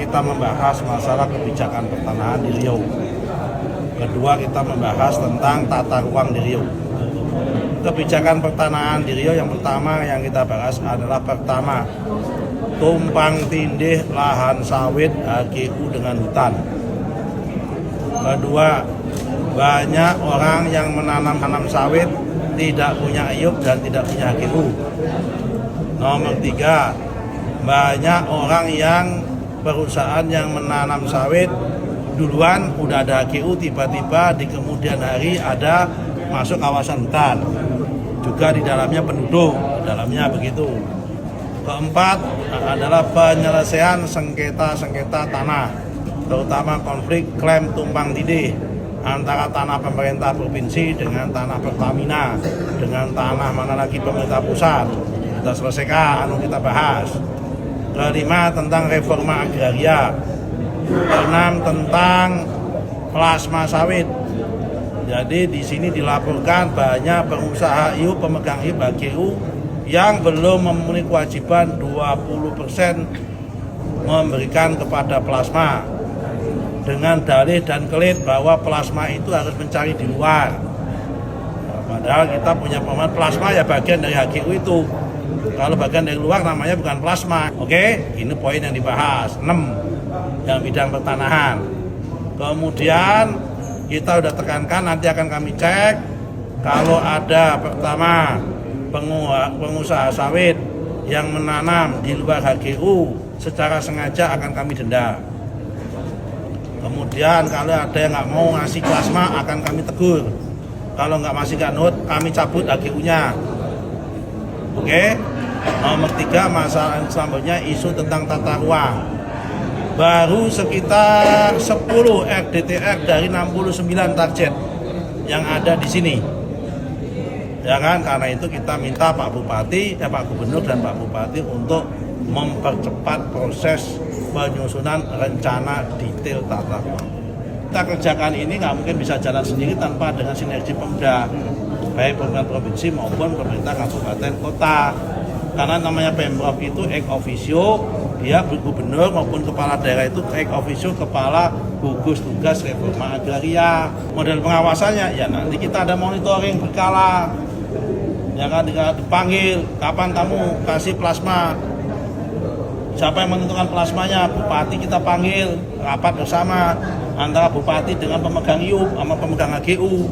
kita membahas masalah kebijakan pertanahan di Riau. Kedua, kita membahas tentang tata ruang di Riau. Kebijakan pertanahan di Riau yang pertama yang kita bahas adalah pertama, tumpang tindih lahan sawit HGU dengan hutan. Kedua, banyak orang yang menanam sawit tidak punya IUP dan tidak punya HGU. Nomor tiga, banyak orang yang perusahaan yang menanam sawit duluan udah ada HGU, tiba-tiba di kemudian hari ada masuk kawasan hutan, juga di dalamnya penduduk, di dalamnya begitu. Keempat adalah penyelesaian sengketa tanah, terutama konflik klaim tumpang tindih antara tanah pemerintah provinsi dengan tanah Pertamina, dengan tanah mana lagi pemerintah pusat. Kita selesaikan, kita bahas. Kelima, tentang reforma agraria. Keenam, tentang plasma sawit. Jadi di sini dilaporkan banyak pengusaha IUP, pemegang IUP HGU yang belum memenuhi kewajiban 20% memberikan kepada plasma dengan dalih dan kelit bahwa plasma itu harus mencari di luar. Padahal kita punya pemahaman plasma ya bagian dari HGU itu. Kalau bagian dari luar namanya bukan plasma. Oke, ini poin yang dibahas. 6 yang bidang pertanahan. Kemudian kita udah tekankan, nanti akan kami cek kalau ada pertama pengusaha sawit yang menanam di luar HGU secara sengaja akan kami denda. Kemudian kalau ada yang nggak mau ngasih plasma akan kami tegur. Kalau nggak masih nggak nurut, kami cabut HGU-nya. Oke. Nomor 3, masalah selanjutnya isu tentang tata ruang. Baru sekitar 10 RDTR dari 69 target yang ada di sini. Ya kan, karena itu kita minta Pak Bupati, Pak Gubernur dan Pak Bupati untuk mempercepat proses penyusunan rencana detail tata ruang. Kita kerjakan ini nggak mungkin bisa jalan sendiri tanpa dengan sinergi Pemda, baik pemerintah provinsi maupun pemerintah kabupaten kota. Karena namanya Pemprov itu ex officio, dia gubernur maupun kepala daerah itu ex officio kepala gugus tugas reforma agraria. Model pengawasannya ya nanti kita ada monitoring berkala. Ya kan, dipanggil, kapan kamu kasih plasma? Siapa yang menentukan plasmanya? Bupati kita panggil, rapat bersama antara bupati dengan pemegang IUP sama pemegang HGU.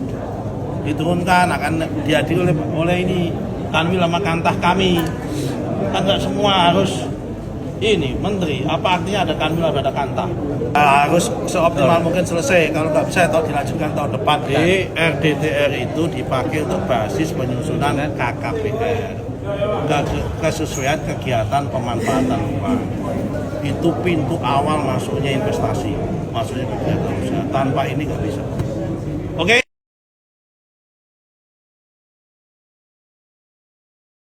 Diturunkan, akan dihadiri oleh ini Kanwil sama Kantah kami. Kan nggak semua harus ini menteri. Apa artinya ada Kanwil ada Kantah? Harus seoptimal mungkin selesai. Kalau nggak bisa atau dilanjutkan tahun depan. Di RDTR itu dipakai untuk basis penyusunan KKPR, kesesuaian kegiatan pemanfaatan ruang. Itu pintu awal masuknya investasi, masuknya kegiatan usaha. Tanpa ini nggak bisa.